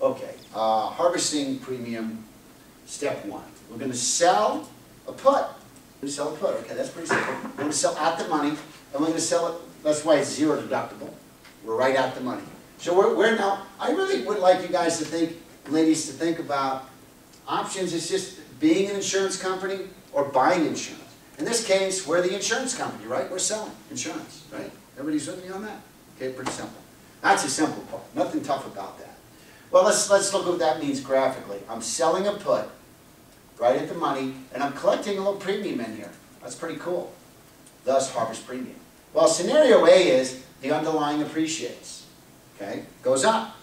Okay, harvesting premium, step one. We're going to sell a put. We're going to sell a put. Okay, that's pretty simple. We're going to sell at the money, and we're going to sell it. That's why it's zero deductible. We're right at the money. So we're now, I really would like you guys to think, ladies, to think about options. It's just being an insurance company or buying insurance. In this case, we're the insurance company, right? We're selling insurance, right? Everybody's with me on that? Okay, pretty simple. That's a simple part. Nothing tough about that. Well, let's look at what that means graphically. I'm selling a put right at the money, and I'm collecting a little premium in here. That's pretty cool. Thus, harvest premium. Well, scenario A is the underlying appreciates. Okay, goes up.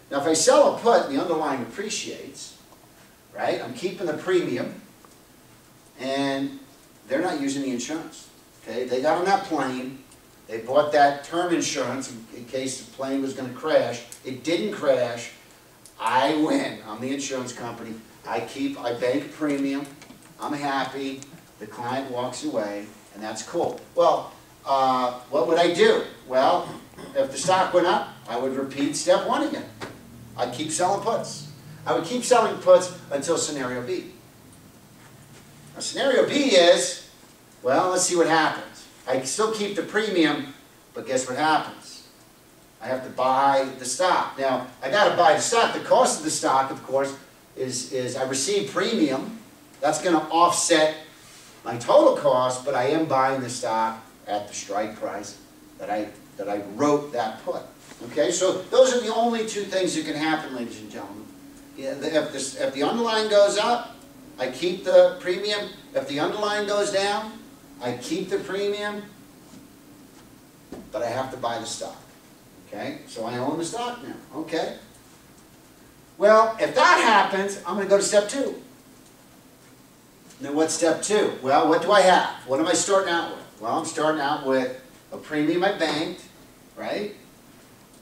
Now, if I sell a put and the underlying appreciates, right, I'm keeping the premium, and they're not using the insurance. Okay, they got on that plane. They bought that term insurance in case the plane was going to crash. It didn't crash. I win. I'm the insurance company. I bank a premium. I'm happy. The client walks away, and that's cool. Well, what would I do? Well, if the stock went up, I would repeat step one again. I'd keep selling puts. I would keep selling puts until scenario B. Now, scenario B is, well, let's see what happens. I still keep the premium, but guess what happens? I have to buy the stock. Now, I got to buy the stock. The cost of the stock, of course, is I receive premium. That's going to offset my total cost, but I am buying the stock at the strike price that I wrote that put. Okay, so those are the only two things that can happen, ladies and gentlemen. Yeah, if the underlying goes up, I keep the premium. If the underlying goes down, I keep the premium, but I have to buy the stock. Okay, so I own the stock now. Okay. Well, if that happens, I'm going to go to step two. Now, what's step two? Well, what do I have? What am I starting out with? Well, I'm starting out with a premium I banked, right?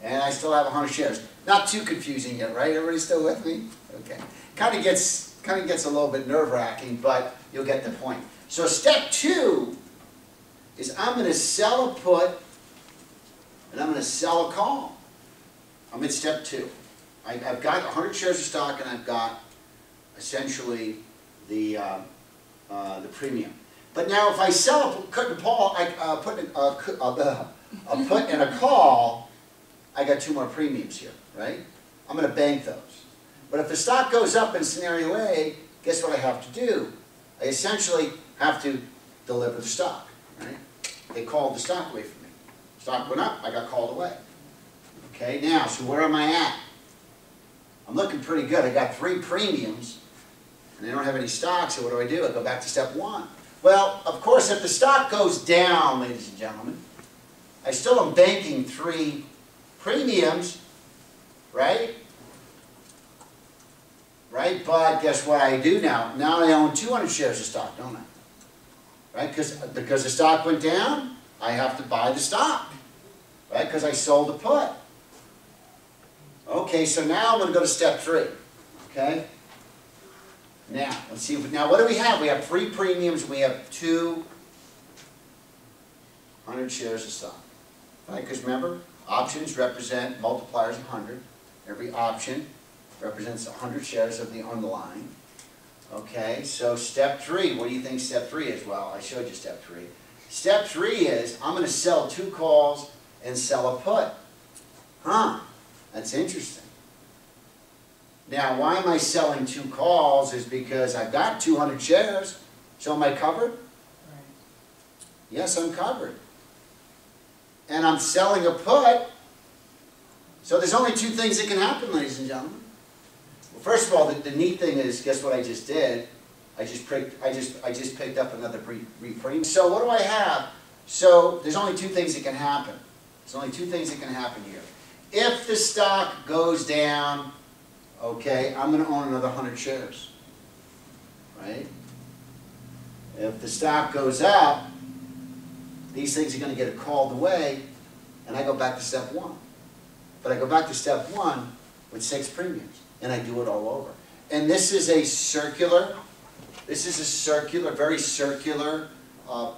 And I still have 100 shares. Not too confusing yet, right? Everybody still with me? Okay. Kind of gets a little bit nerve-wracking, but you'll get the point. So step two is I'm going to sell a put and I'm going to sell a call. I'm at step two. I've got 100 shares of stock and I've got essentially the premium. But now if I sell a put and a call, I got two more premiums here, right? I'm going to bank those. But if the stock goes up in scenario A, guess what I have to do? I essentially have to deliver the stock, right? They called the stock away from me. Stock went up, I got called away. Okay, now, so where am I at? I'm looking pretty good. I got 3 premiums, and I don't have any stock, so what do? I go back to step one. Well, of course, if the stock goes down, ladies and gentlemen, I still am banking 3 premiums, right? Right, but guess what I do now? Now I own 200 shares of stock, don't I? Right, because the stock went down, I have to buy the stock, right? Because I sold the put. Okay, so now I'm going to go to step 3. Okay. Now let's see. Now what do we have? We have 3 premiums. We have 200 shares of stock. Right? Because remember, options represent multipliers of 100. Every option represents 100 shares of the underlying. Okay, so step 3, what do you think step 3 is? Well, I showed you step 3. Step 3 is I'm going to sell 2 calls and sell a put. Huh, that's interesting. Now, why am I selling 2 calls is because I've got 200 shares. So am I covered? Right. Yes, I'm covered. And I'm selling a put. So there's only 2 things that can happen, ladies and gentlemen. Well, first of all, the neat thing is, guess what I just did? I just picked up another premium. So what do I have? So there's only 2 things that can happen. There's only 2 things that can happen here. If the stock goes down, okay, I'm going to own another 100 shares, right? If the stock goes up, these things are going to get called away, and I go back to step 1. But I go back to step 1 with 6 premiums, and I do it all over. And this is a circular, very circular,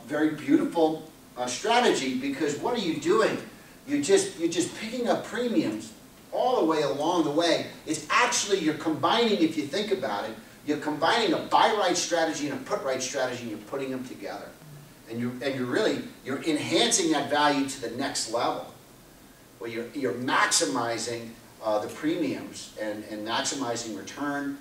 very beautiful strategy, because what are you doing? You're just picking up premiums all the way along the way. It's actually, you're combining, if you think about it, you're combining a buy-right strategy and a put-right strategy, and you're putting them together. And you're enhancing that value to the next level, where you're maximizing the premiums and maximizing return.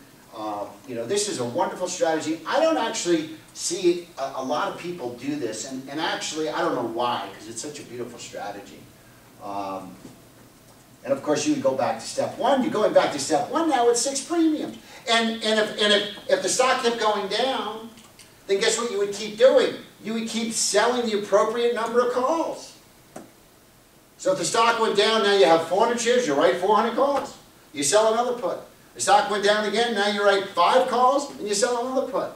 You know, this is a wonderful strategy. I don't actually see a lot of people do this, and actually I don't know why, because it's such a beautiful strategy. And of course you would go back to step one. You're going back to step one now with 6 premiums. And if the stock kept going down, then guess what you would keep doing? You would keep selling the appropriate number of calls. So if the stock went down, now you have 400 shares, you write 400 calls. You sell another put. The stock went down again, now you write 5 calls, and you sell another put.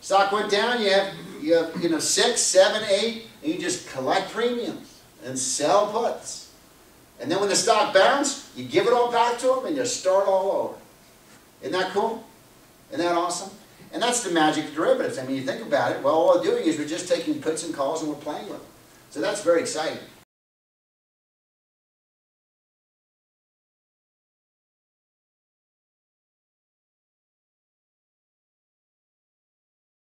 Stock went down, you have 6, 7, 8, and you just collect premiums and sell puts. And then when the stock bounced, you give it all back to them and you start all over. Isn't that cool? Isn't that awesome? And that's the magic of derivatives. I mean, you think about it, well, all we're doing is we're just taking puts and calls and we're playing with them. So that's very exciting.